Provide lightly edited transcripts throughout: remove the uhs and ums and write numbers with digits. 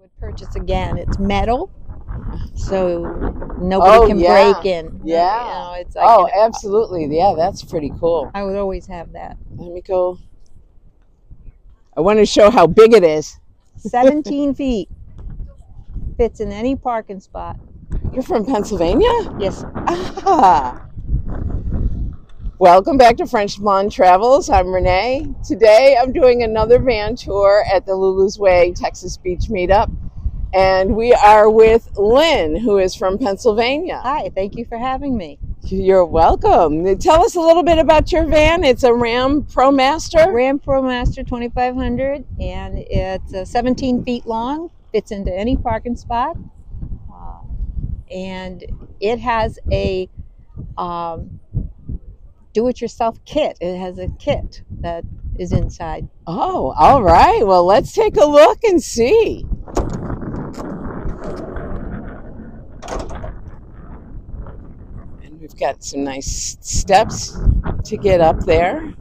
would purchase again. It's metal, so nobody can break in. Yeah. You know, it's like absolutely. Yeah, that's pretty cool. I would always have that. Let me go. I want to show how big it is. 17 feet. Fits in any parking spot. You're from Pennsylvania? Yes. Ah. Welcome back to French Blonde Travels. I'm Renee. Today I'm doing another van tour at the Lulu's Way Texas Beach meetup. And we are with Lynn, who is from Pennsylvania. Hi, thank you for having me. You're welcome. Tell us a little bit about your van. It's a Ram Promaster. Ram Promaster 2500, and it's 17 feet long. Fits into any parking spot. And it has a do-it-yourself kit. It has a kit that is inside. Oh, all right. Well, let's take a look and see. And we've got some nice steps to get up there.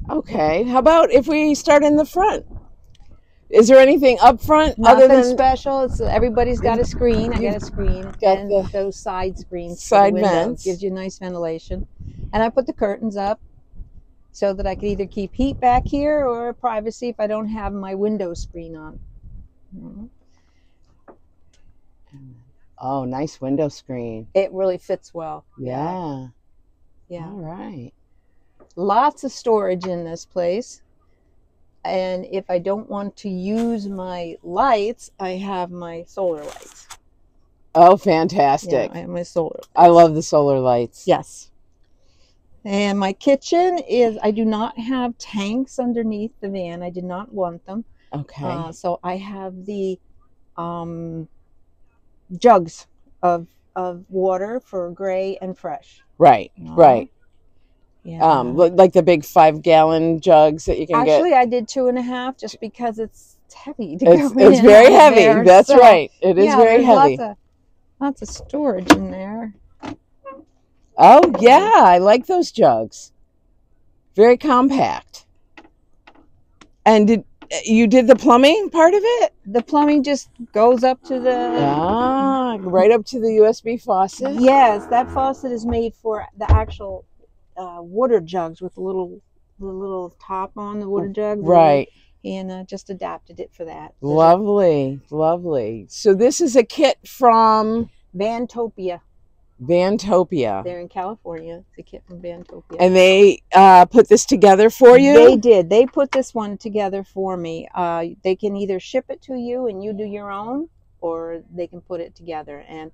Okay, how about if we start in the front? Is there anything up front Nothing other than special? It's everybody's got a screen. I got a screen, got and those side screens, side for the window. vents. Gives you nice ventilation. And I put the curtains up so that I could either keep heat back here or privacy if I don't have my window screen on. Oh, nice window screen. It really fits well. Yeah. Yeah. All right. Lots of storage in this place. And if I don't want to use my lights, I have my solar lights. Oh, fantastic. Yeah, I have my solar lights. I love the solar lights. Yes. And my kitchen is, I do not have tanks underneath the van. I did not want them. Okay. So I have the jugs of water for gray and fresh. Right, right. Yeah. Like the big 5-gallon jugs that you can get. Actually, I did 2.5 just because it's heavy to It's go in very and out heavy. there. That's So, right. It is yeah, very there's heavy. Lots of storage in there. Oh, yeah. I like those jugs. Very compact. And you did the plumbing part of it? The plumbing just goes up to the... right up to the USB faucet? Yes, that faucet is made for the actual water jugs with the little top on the water jug. Right. And just adapted it for that. Lovely, lovely. So this is a kit from... Vantopia. Vantopia. They're in California. It's a kit from Vantopia. And they put this together for you? They did. They put this one together for me. They can either ship it to you and you do your own, or they can put it together. And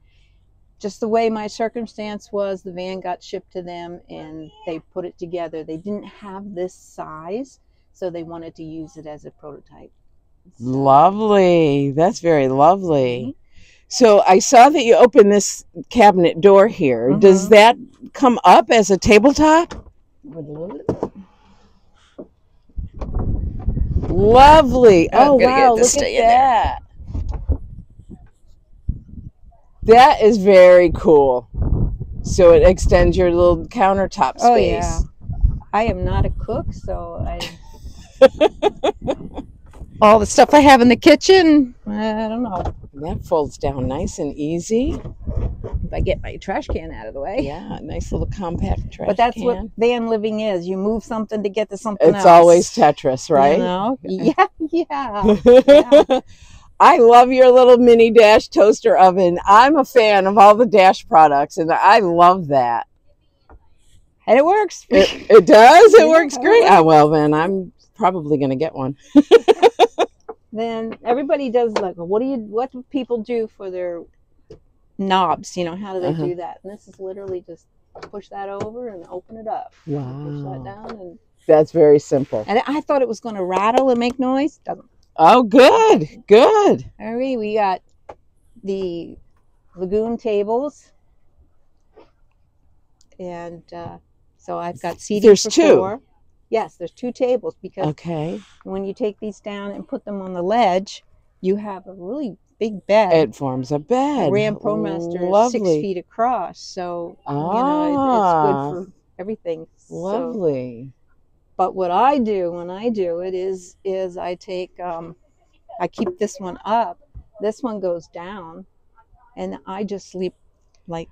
just the way my circumstance was, the van got shipped to them and they put it together. They didn't have this size, so they wanted to use it as a prototype. Lovely. That's very lovely. So I saw that you opened this cabinet door here. Does that come up as a tabletop? Lovely. Oh, wow. Look at that. That is very cool. So it extends your little countertop space. Oh, yeah. I am not a cook, so all the stuff I have in the kitchen, I don't know. That folds down nice and easy. If I get my trash can out of the way. Yeah, nice little compact trash can. But that's what van living is. You move something to get to something else. It's always Tetris, right? You know? Yeah. I love your little mini Dash toaster oven. I'm a fan of all the Dash products, and I love that. And it works. It does? It works great. Oh, well, then I'm probably going to get one. Then everybody does like, what do people do for their knobs? You know, how do they do that? And this is literally just push that over and open it up. Wow. Push that down. And that's very simple. And I thought it was going to rattle and make noise. Doesn't. Oh, good. Good. All right. We got the Lagoon tables. And so I've got seating There's for two. 4. Yes, there's 2 tables because okay. when you take these down and put them on the ledge, you have a really big bed. It forms a I bed. ran Promaster Lovely. 6 feet across, so it's good for everything. Lovely. But what I do when I do it is I take I keep this one up. This one goes down, and I just sleep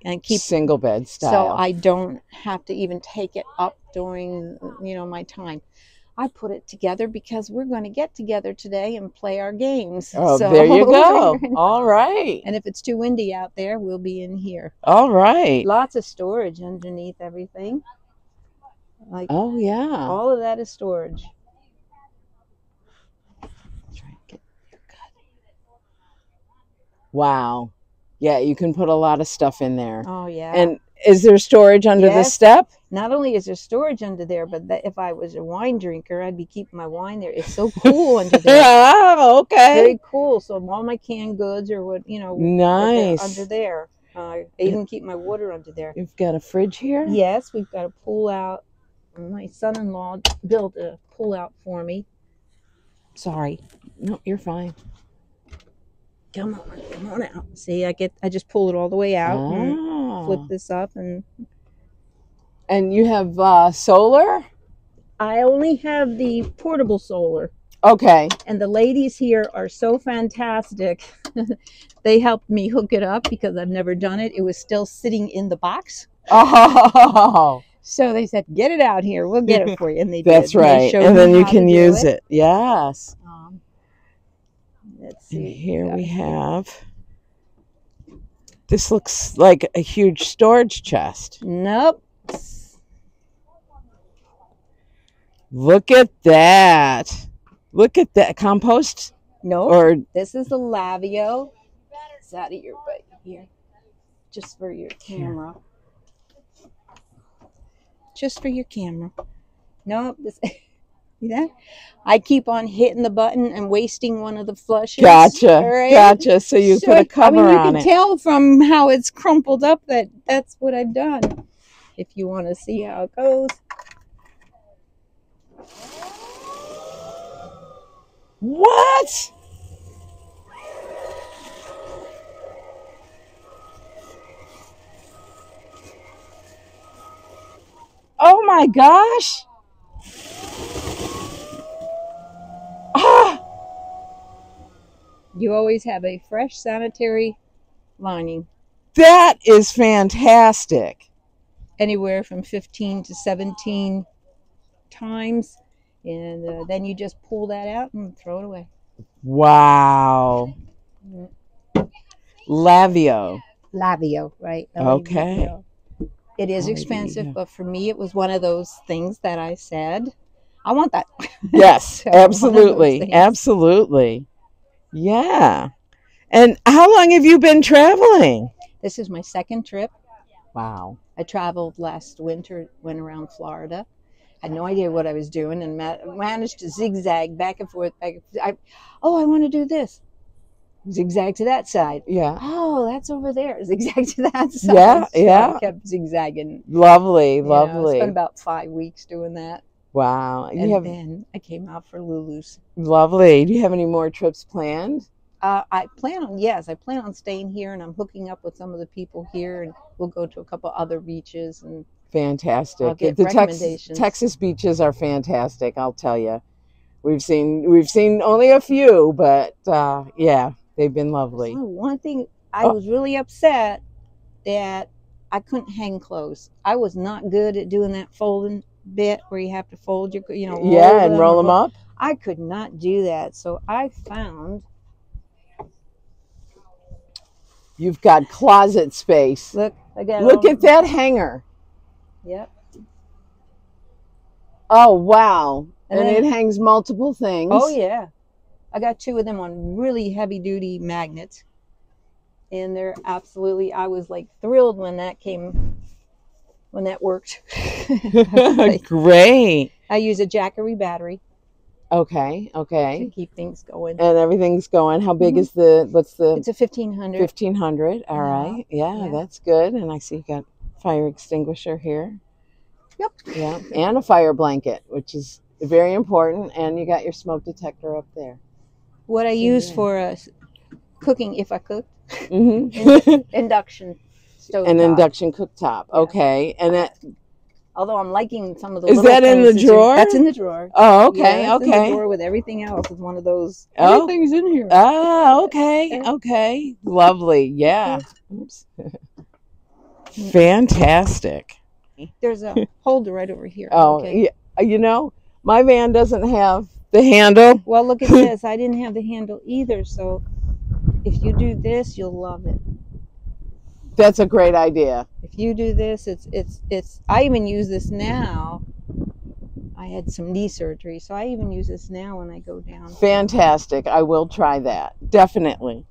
and keep single bed style. So I don't have to even take it up during my time. I put it together because we're going to get together today and play our games. Oh, so, there you go. All right. And if it's too windy out there, we'll be in here. All right. Lots of storage underneath everything. Oh, yeah. All of that is storage. Wow. Yeah, you can put a lot of stuff in there. Oh, yeah. And is there storage under the step? Not only is there storage under there, but if I was a wine drinker, I'd be keeping my wine there. It's so cool under there. Oh, okay. Very cool. So all my canned goods or what, nice. Under there. I even keep my water under there. You've got a fridge here? Yes, we've got a pull out. My son-in-law built a pull out for me. Sorry. No, you're fine. Come on out. See, I just pull it all the way out and flip this up and you have solar? I only have the portable solar. Okay. And the ladies here are so fantastic. They helped me hook it up because I've never done it. It was still sitting in the box. Oh. So they said, "Get it out here. We'll get it for you." And they did. That's right. And then you can use it. Yes. Let's see. And here we have. This looks like a huge storage chest. Nope. Look at that. Look at that. Compost? No. Or this is the Lavio. It's out of your way here. Just for your camera. Just for your camera. Nope. Yeah. I keep on hitting the button and wasting one of the flushes. Gotcha. Right? Gotcha. So you put a cover on it. You can tell from how it's crumpled up that that's what I've done. If you want to see how it goes. What? Oh my gosh. Ah. You always have a fresh sanitary lining. That is fantastic. Anywhere from 15 to 17 times. And then you just pull that out and throw it away. Wow. Lavio. Lavio, right. Okay. Lavio. It is expensive, but for me, it was one of those things that I said, I want that. Yes, so absolutely. Absolutely. Yeah. And how long have you been traveling? This is my second trip. Wow. I traveled last winter, went around Florida. Had no idea what I was doing and managed to zigzag back and forth. I want to do this. Zigzag to that side. Yeah. Oh, that's over there. Zigzag to that side. Yeah, so yeah. I kept zigzagging. Lovely, lovely. I spent about 5 weeks doing that. Wow. And then I came out for Lulu's. Lovely. Do you have any more trips planned? I plan on staying here, and I'm hooking up with some of the people here, and we'll go to a couple other beaches and. Fantastic. I'll get the recommendations. Texas beaches are fantastic, I'll tell you. We've seen only a few, but yeah, they've been lovely. So one thing, I was really upset that I couldn't hang clothes. I was not good at doing that folding bit where you have to fold your, roll them up. I could not do that, so I found. You've got closet space. Look at that hanger. Yep. Oh, wow. And it hangs multiple things. Oh, yeah. I got 2 of them on really heavy-duty magnets. And they're absolutely, I was like thrilled when that worked. Great. I use a Jackery battery. Okay. To keep things going. And everything's going. How big is what's the? It's a 1500. 1500. All right. Yeah, that's good. And I see you got fire extinguisher here. Yep. Yeah, and a fire blanket, which is very important. And you got your smoke detector up there. What I use for cooking if I cooked. Mm-hmm. Induction stove. An induction cooktop. Yeah. Okay. And that. Although I'm liking some of the. Is that in the drawer? That's in the drawer. Oh, okay. Yeah, that's okay. in the drawer with everything else. It's one of those. Everything's in here. Oh, okay. Okay. Lovely. Yeah. Oops. Fantastic. There's a holder right over here. Oh, okay. Yeah. You know, my van doesn't have the handle. Well, look at this. I didn't have the handle either. So if you do this, you'll love it. That's a great idea. If you do this, it's. I even use this now. I had some knee surgery, so I even use this now when I go down. Fantastic. I will try that. Definitely.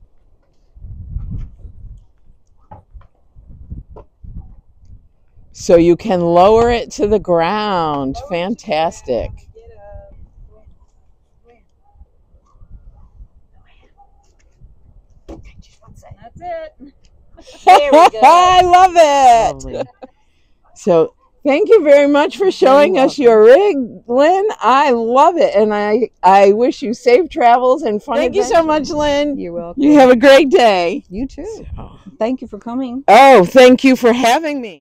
So you can lower it to the ground. Fantastic. That's it. Very good. I love it. Lovely. So thank you very much for showing us your rig, Lynn. I love it. And I wish you safe travels and fun adventures. Thank you so much, Lynn. You're welcome. You have a great day. You too. Thank you for coming. Oh, thank you for having me.